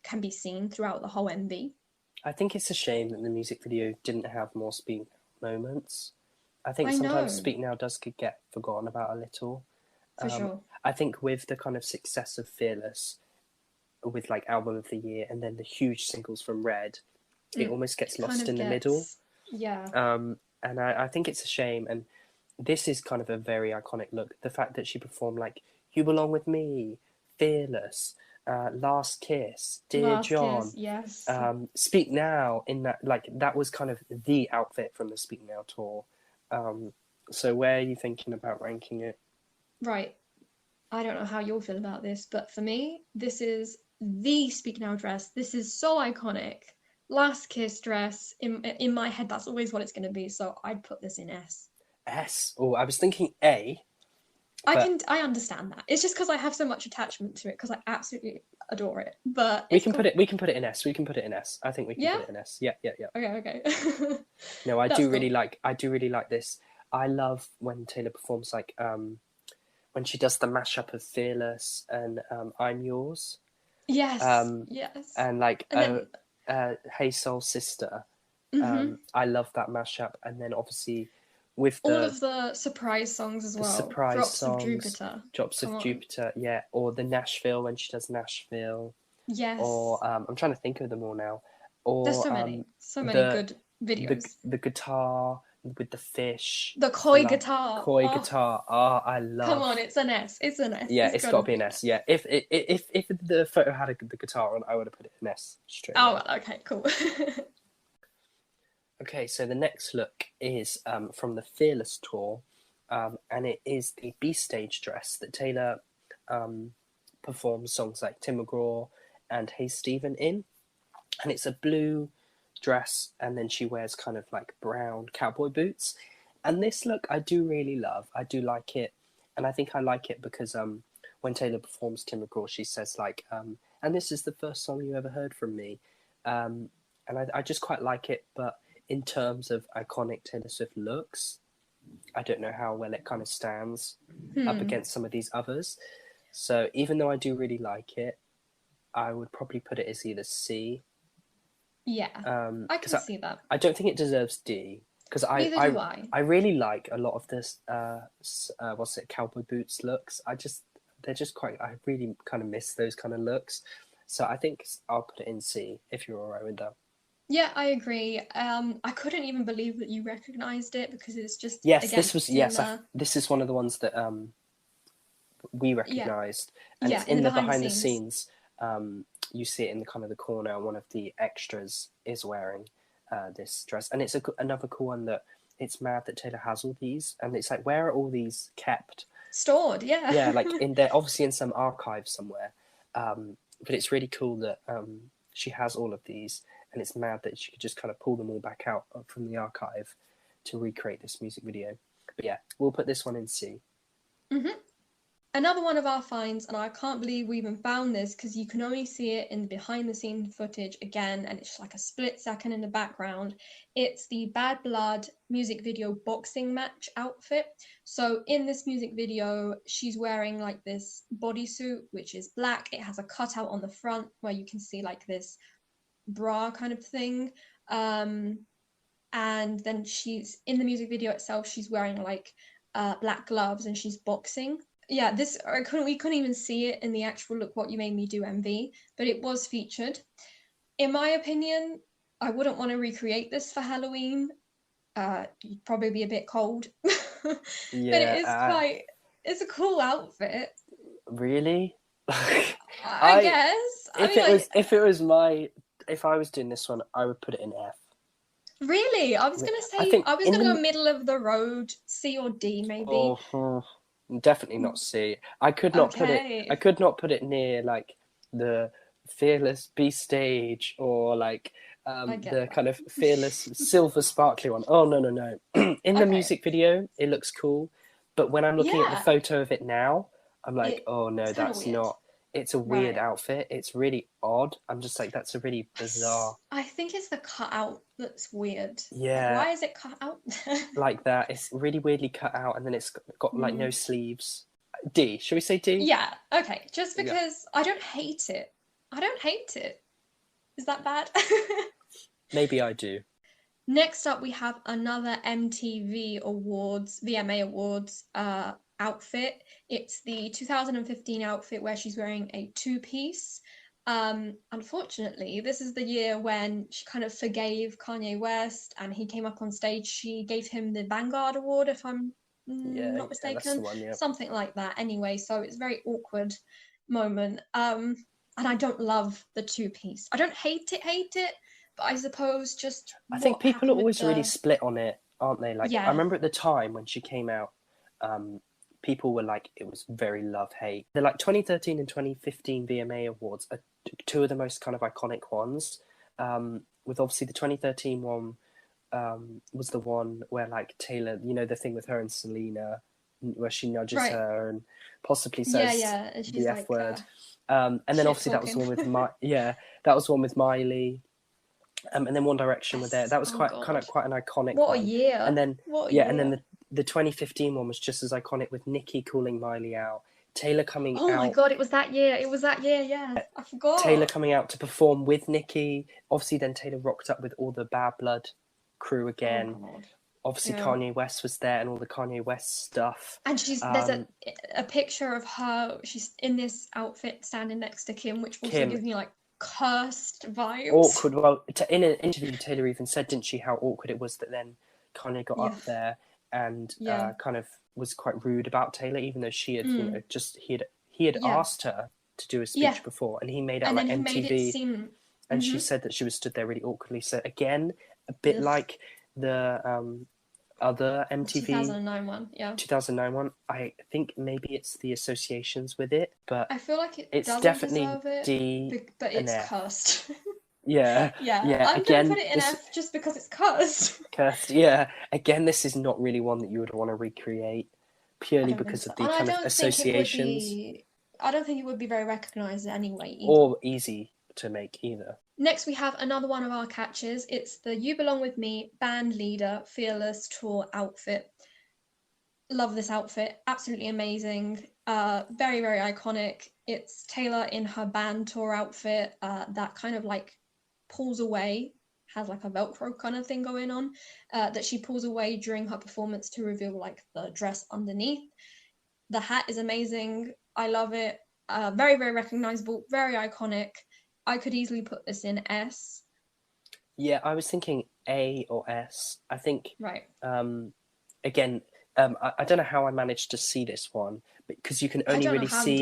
can be seen throughout the whole MV. I think it's a shame that the music video didn't have more Speak Now moments. I think I sometimes know, Speak Now does get forgotten about a little. for sure. I think with the kind of success of Fearless, with like Album of the Year and then the huge singles from Red, it almost gets It kind lost of in the middle. gets, yeah. And I think it's a shame. And this is kind of a very iconic look. The fact that she performed like You Belong With Me, Fearless, Last Kiss, Dear Last John, Kiss, yes. Speak Now, in that, like, that was kind of the outfit from the Speak Now tour. So where are you thinking about ranking it? Right. I don't know how you'll feel about this, but for me, this is the Speak Now dress. This is so iconic. Last Kiss dress. In my head, that's always what it's going to be. So I'd put this in S. S. Oh, I was thinking A, but I understand that. It's just because I have so much attachment to it because I absolutely adore it. But we it's can cool. put it. We can put it in S. We can put it in S. I think we can Yeah. put it in S. Yeah, yeah, yeah. Okay. No, I That's do really cool. like. I do really like this. I love when Taylor performs, like when she does the mashup of Fearless and I'm Yours, Yes. Yes. and like And then, Hey Soul Sister. mhm, I love that mashup, and then obviously with all the of the surprise songs as well. surprise Drops of songs, Jupiter. Drops Come of on. Jupiter, yeah, or the Nashville when she does Nashville, or Yes. I'm trying to think of them all now, There's or so many the good videos. the guitar with the fish, The the koi like guitar. koi Oh, guitar. Ah, I come love. on, it's an S. It's an S. Yeah, It's it's gotta got to be be an an S. S. Yeah, if the photo had the guitar on, I would have put it in S straight Oh, away. well, okay, cool. Okay, so the next look is from the Fearless tour, and it is the B stage dress that Taylor performs songs like Tim McGraw and Hey Stephen in, and it's a blue dress, and then she wears kind of like brown cowboy boots. And this look I do really love. I do like it, and I think I like it because when Taylor performs Tim McGraw, she says like, and this is the first song you ever heard from me, and I just quite like it. But in terms of iconic Taylor Swift looks, I don't know how well it kind of stands up against some of these others. So even though I do really like it, I would probably put it as either C. Yeah, I Because can see that. I don't think it deserves D. Because Neither do I. I really like a lot of this what's it, cowboy boots looks. They're just quite, I really kind of miss those kind of looks. So I think I'll put it in C if you're alright with that. Yeah, I agree. I couldn't even believe that you recognized it because it's just, Yes, again, this was similar. this is one of the ones that we Yeah, recognised, and it's yeah, in the in the behind the behind the scenes. scenes. You see it in the kind of the corner. One of the extras is wearing this dress, and it's another cool one that it's mad that Taylor has all these, and it's like, where are all these kept? Stored, yeah. Yeah, like in there, obviously in some archive somewhere. But it's really cool that she has all of these, and it's mad that she could just kind of pull them all back out from the archive to recreate this music video. But yeah, we'll put this one in C. hmm Another one of our finds, and I can't believe we even found this because you can only see it in the behind the scene footage again, and it's just like a split second in the background. It's the Bad Blood music video boxing match outfit. So in this music video, she's wearing like this bodysuit, which is black. It has a cutout on the front where you can see like this bra kind of thing. And then she's in the music video itself, she's wearing like black gloves and she's boxing. yeah, we couldn't even see it in the actual Look What You Made Me Do MV, but it was featured. In my opinion, I wouldn't want to recreate this for Halloween. You'd probably be a bit cold. But it Yeah, is it's a cool outfit. really? I I guess. I if mean, it like, was if it was my if I was doing this one, I would put it in F. really, I think I was in gonna go the middle of the road, C or D maybe. oh, definitely not C. I could not put it. I Okay, could not put it near like the Fearless B stage or like I get the that. kind of Fearless silver sparkly one. Oh no no no! In the Okay, music video, it looks cool, but when I'm looking at the yeah, photo of it now, I'm like, oh no, it's kind of that's weird, not. It's a weird right? outfit. It's really odd. I'm just like, that's a really bizarre. I think it's the cutout that's weird. Like, Yeah, why is it cut out? like that. It's really weirdly cut out, and then it's got like Hmm. no sleeves. D. Should we say D? Yeah, okay. Just Yeah. because I don't hate it. I don't hate it. Is that bad? Maybe I do. Next up, we have another MTV Awards, VMA Awards outfit. It's the 2015 outfit where she's wearing a two-piece. Unfortunately, this is the year when she kind of forgave Kanye West and he came up on stage. She gave him the Vanguard Award, if I'm Yeah, not yeah, that's the mistaken, one. Yeah. something like that. Anyway, so it's a very awkward moment. And I don't love the two-piece. I don't hate it, but I suppose just I think what people are happened with always really the split on it, aren't they? Like, I yeah, remember at the time when she came out, people were like, it was very love hate. The like 2013 and 2015 VMA awards are two of the most kind of iconic ones. With obviously the 2013 one was the one where like Taylor, you know, the thing with her and Selena, where she nudges right. her and possibly Yeah, says yeah. And the she's F like word. And then shit obviously that was the talking. one with that was one with Miley. And then One Direction were there. Yes. That was Oh quite kind God. of quite an iconic What a one. And year. then What a yeah, and then year. the 2015 one was just as iconic with Nicki calling Miley out, Taylor coming Oh my out, God, it was that year. It was that year, yeah. I Taylor forgot. coming out to perform with Nicki. Obviously, then Taylor rocked up with all the Bad Blood crew Oh again. God. Obviously, Yeah. Kanye West was there and all the Kanye West stuff. And there's a picture of her, she's in this outfit standing next to Kim, which also Kim, gives me like cursed vibes. awkward. Well, in an interview, Taylor even said, didn't she, how awkward it was that then Kanye got Yeah. up there and Yeah. kind of was quite rude about Taylor, even though she had, Mm. he had Yeah. asked her to do a Yeah. speech before, and he made out And like then he made it MTV, seem and she mm-hmm. said that she was stood there really awkwardly. So again, a bit Ugh. like the other The MTV 2009 one, yeah. 2009 one. I think maybe it's the associations with it, but I feel like it it's doesn't definitely deserve it, D but and it's F. cursed. Yeah, Yeah, yeah. I'm gonna put Again, it in this F just because it's cursed. cursed. Yeah, again, this is not really one that you would want to recreate I purely don't think because so. of the And I kind of don't think it would associations, be I don't think it would be very recognized anyway either. or easy to make either. Next we have another one of our catches. It's the You Belong With Me band leader Fearless tour outfit. Love this outfit. Absolutely amazing. Very, very iconic. It's Taylor in her band tour outfit, that kind of like pulls away, has like a Velcro kind of thing going on, that she pulls away during her performance to reveal like the dress underneath. The hat is amazing. I love it. Very, very recognizable, very iconic. I could easily put this in S. Yeah, I was thinking A or S. I think Right. again, I don't know how I managed to see this one, because you can I only don't know really how you did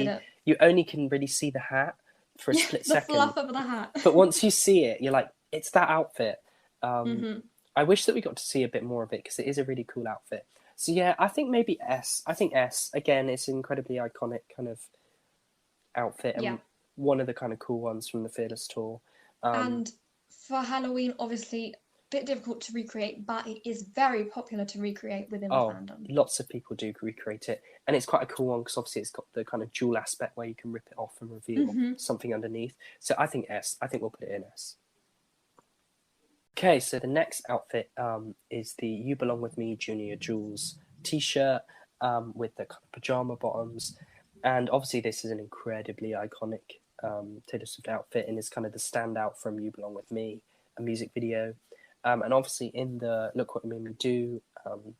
see it. the hat for a Yeah, split the second. fluff of the hat. But once you see it, you're like, it's that outfit. Hmm. I wish that we got to see a bit more of it because it is a really cool outfit. So yeah, I think maybe S. I think S. Again, it's an incredibly iconic kind of outfit Yeah. and one of the kind of cool ones from the Fearless tour. And for Halloween, obviously, a bit difficult to recreate, but it is very popular to recreate within the Oh, fandom. lots of people do recreate it, and it's quite a cool one because obviously it's got the kind of dual aspect where you can rip it off and reveal Hmm. something underneath. So I think S. I think we'll put it in S. Okay, so the next outfit is the You Belong With Me Junior Jules t-shirt with the kind of pajama bottoms. And obviously this is an incredibly iconic Taylor Swift outfit and is kind of the standout from You Belong With Me, a music video. And obviously in the Look What You Made Me Do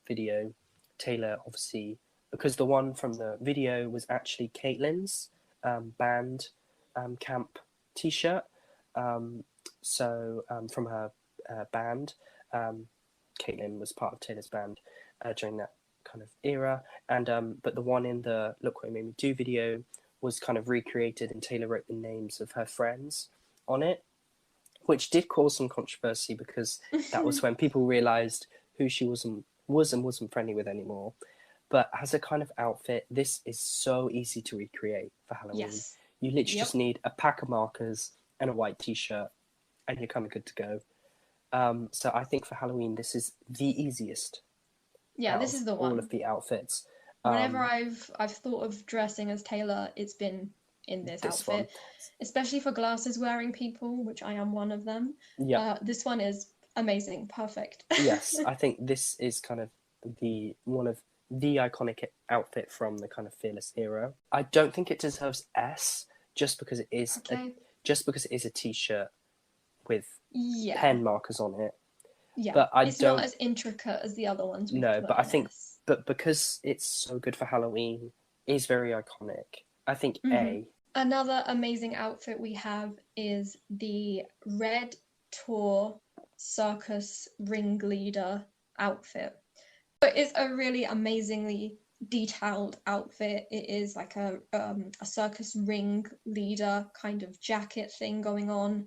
video, Taylor obviously because the one from the video was actually Caitlin's band camp t-shirt. From her band, Caitlin was part of Taylor's band during that kind of era, and but the one in the Look What You Made Me Do video was kind of recreated, and Taylor wrote the names of her friends on it, which did cause some controversy because that was when people realised who she was and wasn't friendly with anymore. But as a kind of outfit, this is so easy to recreate for Halloween. Yes. You literally just need a pack of markers and a white t-shirt, and you're kind of good to go. So I think for Halloween, this is the easiest. Yeah, this is the one. All of the outfits. Whenever I've thought of dressing as Taylor, it's been in this outfit, one. Especially for glasses wearing people, which I am one of them. Yeah, this one is amazing, perfect. Yes, I think this is kind of one of the iconic outfit from the kind of Fearless era. I don't think it deserves S just because it is a t-shirt with pen markers on it. Yeah, but it's not as intricate as the other ones. No, but I think, but because it's so good for Halloween, is very iconic. I think A. Another amazing outfit we have is the red tour circus ringleader outfit. It's a really amazingly detailed outfit. It is like a circus ringleader kind of jacket thing going on.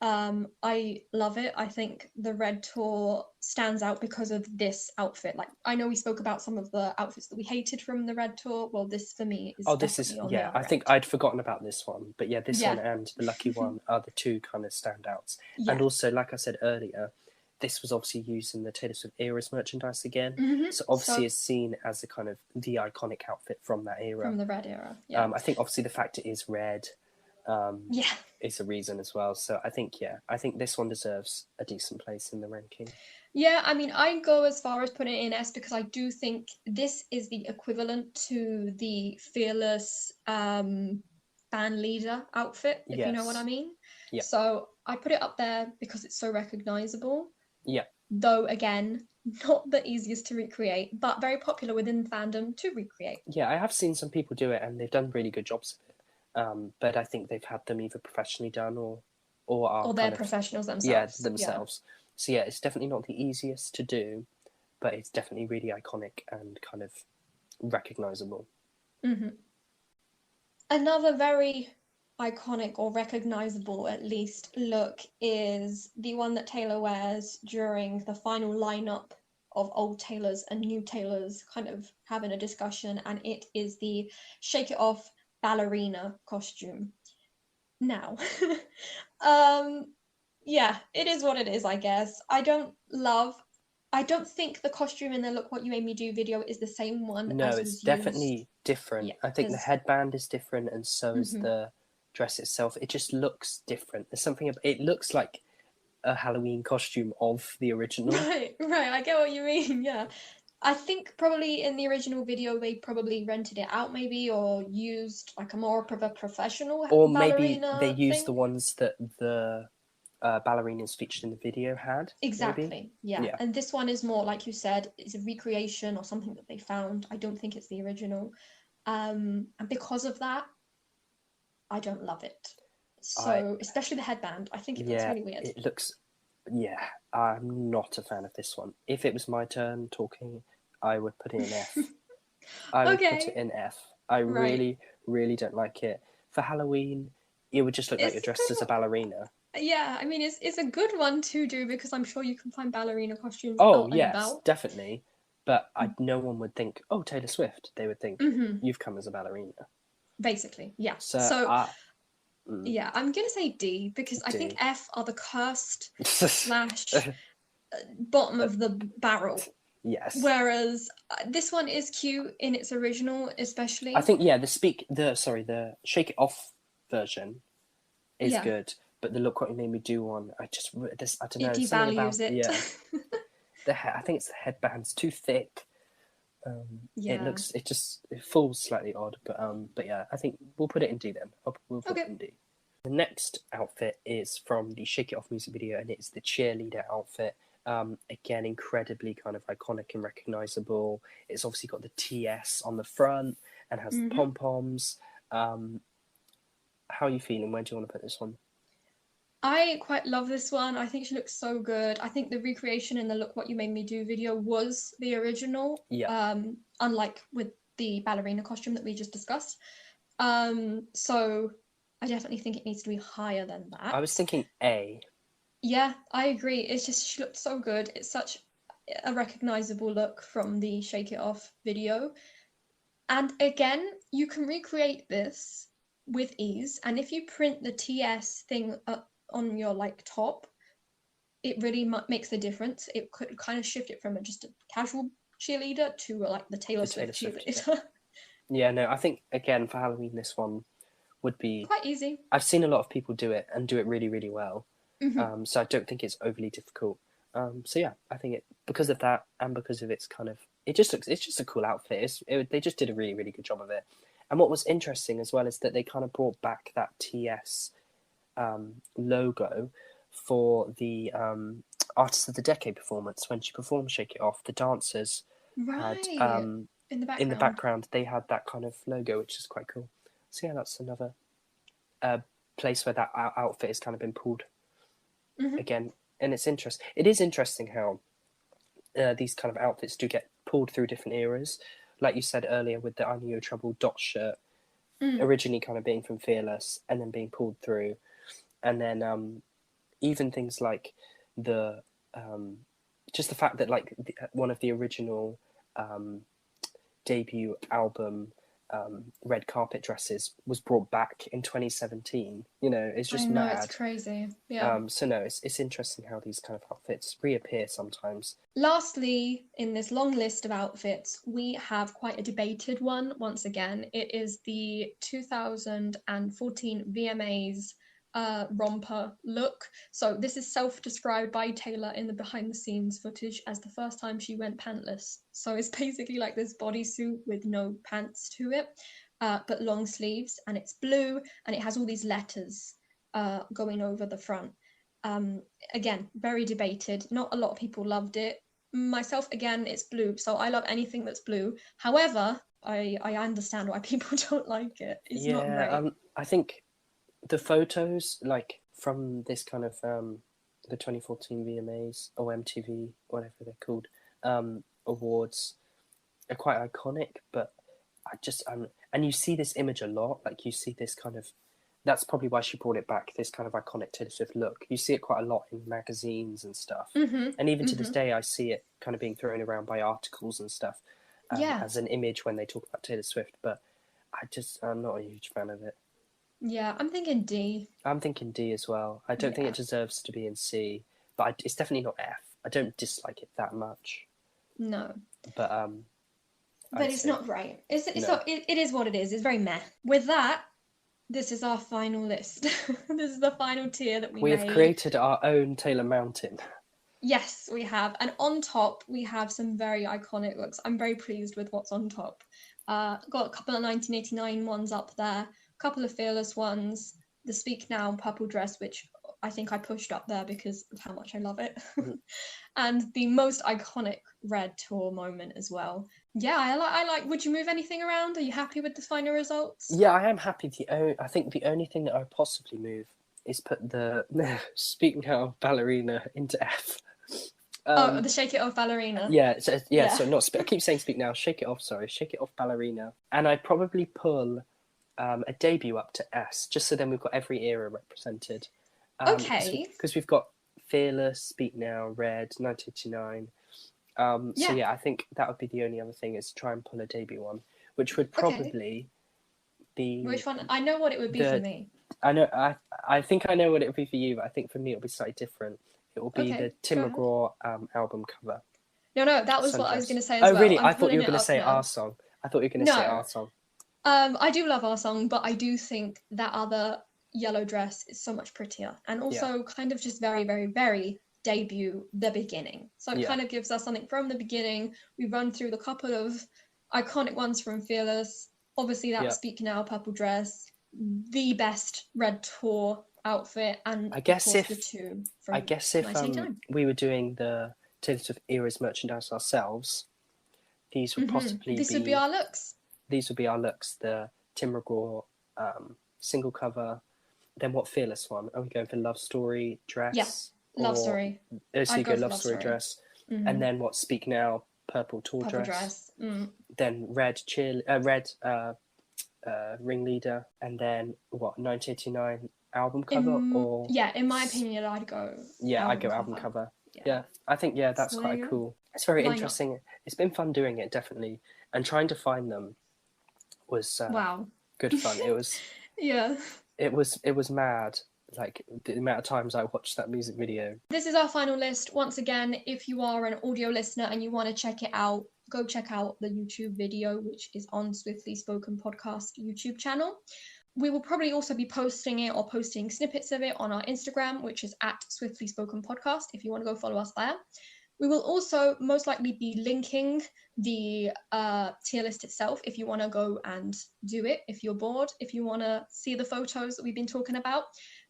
I love it. I think the red tour stands out because of this outfit. Like, I know we spoke about some of the outfits that we hated from the red tour. Well, this for me is I think I'd forgotten about this one, but this one and the lucky one are the two kind of standouts. And also, like I said earlier, this was obviously used in the Taylor Swift era's merchandise again. So obviously it's seen as the kind of the iconic outfit from that era. From the red era. I think obviously the fact it is red is a reason as well. So I think this one deserves a decent place in the ranking. Yeah, I mean, I go as far as putting it in S because I do think this is the equivalent to the Fearless band leader outfit, if you know what I mean. Yeah. So I put it up there because it's so recognizable. Yeah. Though, again, not the easiest to recreate, but very popular within fandom to recreate. Yeah, I have seen some people do it and they've done really good jobs of it. But I think they've had them either professionally done or they're professionals themselves. Yeah, themselves. Yeah. So yeah, it's definitely not the easiest to do, but it's definitely really iconic and kind of recognizable. Another very iconic or recognizable, at least, look is the one that Taylor wears during the final lineup of old Taylors and new Taylors kind of having a discussion, and it is the Shake It Off ballerina costume. Now, yeah, it is what it is, I guess. I don't think the costume in the Look What You Made Me Do video is the same one. No, it's definitely different. Yeah, I think the headband is different, and so is the dress itself. It just looks different. There's something. It looks like a Halloween costume of the original. Right. I get what you mean. Yeah, I think probably in the original video they probably rented it out, maybe, or used like a more of a professional or maybe they used the ones that the ballerinas featured in the video had. Exactly. Yeah. And this one is more, like you said, it's a recreation or something that they found. I don't think it's the original, and because of that, I don't love it. So especially the headband, I think it looks really weird. It looks. Yeah, I'm not a fan of this one. If it was my turn talking, I would put it in F. I would put it in F. I really, really don't like it. For Halloween, it would just look like you're dressed as a ballerina. Yeah, I mean, it's a good one to do because I'm sure you can find ballerina costumes. Oh, yes, definitely. But no one would think, oh, Taylor Swift. They would think, you've come as a ballerina. Basically, yeah. So yeah, I'm going to say D because I think F are the cursed / bottom of the barrel. Yes. Whereas this one is cute in its original, especially. I think the Shake It Off version is good, but the Look What You Made Me Do one, I don't know. It devalues it. Yeah. I think it's the headband's too thick. It falls slightly odd, but yeah, I think we'll put it in D then. We'll put it in D. The next outfit is from the Shake It Off music video, and it's the cheerleader outfit. Again, incredibly kind of iconic and recognizable. It's obviously got the TS on the front and has the pom-poms. How are you feeling? Where do you want to put this one? I quite love this one. I think she looks so good. I think the recreation in the Look What You Made Me Do video was the original, Yeah. Unlike with the ballerina costume that we just discussed. So I definitely think it needs to be higher than that. I was thinking A. Yeah, I agree. It's just she looked so good. It's such a recognizable look from the Shake It Off video. And again, you can recreate this with ease. And if you print the TS thing up on your like top, it really makes a difference. It could kind of shift it from just a casual cheerleader to like the Taylor Swift cheerleader. Yeah, no, I think again for Halloween this one would be quite easy. I've seen a lot of people do it and do it really, really well. Mm-hmm. So I don't think it's overly difficult. So yeah, I think it because of that and because of its kind of it's just a cool outfit. They just did a really, really good job of it. And what was interesting as well is that they kind of brought back that TS logo for the Artist of the Decade performance when she performed Shake It Off. The dancers had in the background they had that kind of logo, which is quite cool. So yeah, that's another place where that outfit has kind of been pulled again. And it's interesting. It is interesting how these kind of outfits do get pulled through different eras. Like you said earlier with the I Knew Your Trouble dot shirt, originally kind of being from Fearless and then being pulled through. And then even things like the just the fact that like one of the original debut album red carpet dresses was brought back in 2017. You know, it's just mad. It's crazy. Yeah. So no, it's interesting how these kind of outfits reappear sometimes. Lastly, in this long list of outfits, we have quite a debated one once again. It is the 2014 VMAs romper look. So this is self-described by Taylor in the behind-the-scenes footage as the first time she went pantless. So it's basically like this bodysuit with no pants to it, but long sleeves, and it's blue, and it has all these letters going over the front. Again, very debated. Not a lot of people loved it. Myself, again, it's blue, so I love anything that's blue. However, I understand why people don't like it. It's not great. I think the photos, like from this kind of the 2014 VMAs or MTV, whatever they're called, awards, are quite iconic. But I just and you see this image a lot. Like you see this kind of. That's probably why she brought it back. This kind of iconic Taylor Swift look. You see it quite a lot in magazines and stuff. And even to this day, I see it kind of being thrown around by articles and stuff as an image when they talk about Taylor Swift. But I'm not a huge fan of it. Yeah, I'm thinking D. I'm thinking D as well. I don't think it deserves to be in C, but it's definitely not F. I don't dislike it that much. No. But it's not great. It is what it is. It's very meh. With that, this is our final list. This is the final tier that we have created our own Taylor Mountain. Yes, we have. And on top, we have some very iconic looks. I'm very pleased with what's on top. Got a couple of 1989 ones up there. Couple of Fearless ones, the Speak Now purple dress, which I think I pushed up there because of how much I love it, and the most iconic red tour moment as well. Yeah, I like. Would you move anything around? Are you happy with the final results? Yeah, I am happy. I think the only thing that I would possibly move is put the Speak Now ballerina into F. The Shake It Off ballerina. Yeah. So I keep saying Speak Now. Shake It Off. Sorry, Shake It Off ballerina. And I'd probably pull a debut up to S, just so then we've got every era represented. Okay. Because we've got Fearless, Speak Now, Red, 1989. So yeah, I think that would be the only other thing is to try and pull a debut one, which would probably be. Which one? I know what it would be for me. I know. I think I know what it would be for you, but I think for me it'll be slightly different. It will be the Tim McGraw album cover. No, that was what I was going to say as well. Oh, really? I thought you were going to say our song. I thought you were going to say our song. I do love our song, but I do think that other yellow dress is so much prettier, and also kind of just very, very, very debut the beginning. So it kind of gives us something from the beginning. We run through the couple of iconic ones from Fearless. Obviously, that Speak Now purple dress, the best red tour outfit, and I of guess course if the two from I guess if 1989. we were doing the Taylor Swift eras merchandise ourselves, these would possibly This would be be our looks. these would be our looks. The Tim McGraw single cover. Then what Fearless one? Are we going for Love Story Yeah, dress Love or Story. so you I'd go go for Love Love Story Story. dress, and then what Speak Now purple tour Purple dress. dress. Then red ringleader, and then what 1989 album cover or In my opinion, I'd go I'd go album cover. Yeah. I think that's So quite cool. It's very Line up. interesting. It's been fun doing it, definitely, and trying to find them was Wow. good fun. It was Yeah. it was mad. Like the amount of times I watched that music video. This is our final list. Once again, if you are an audio listener and you want to check it out, go check out the YouTube video, which is on Swiftly Spoken Podcast YouTube channel. We will probably also be posting it or posting snippets of it on our Instagram, which is at Swiftly Spoken Podcast, if you want to go follow us there. We will also most likely be linking the tier list itself if you want to go and do it. If you're bored, if you want to see the photos that we've been talking about,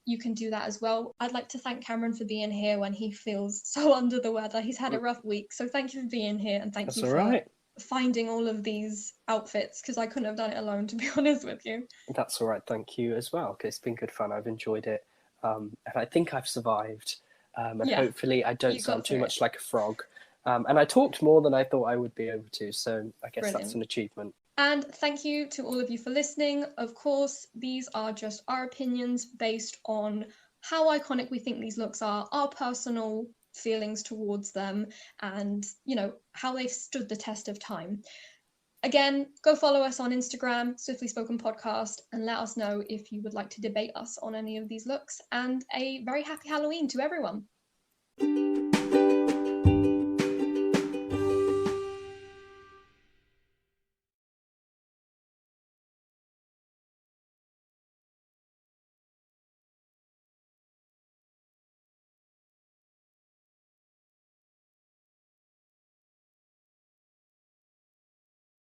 you can do that as well. I'd like to thank Cameron for being here when he feels so under the weather. He's had a rough week, so thank you for being here, and thank you for finding all of these outfits, because I couldn't have done it alone, to be honest with you. That's all right. Thank you as well, because it's been good fun. I've enjoyed it, and I think I've survived. And hopefully I don't sound too much like a frog. And I talked more than I thought I would be able to, so I guess that's an achievement. And thank you to all of you for listening. Of course, these are just our opinions based on how iconic we think these looks are, our personal feelings towards them, and, you know, how they've stood the test of time. Again, go follow us on Instagram, Swiftly Spoken Podcast, and let us know if you would like to debate us on any of these looks. And a very happy Halloween to everyone.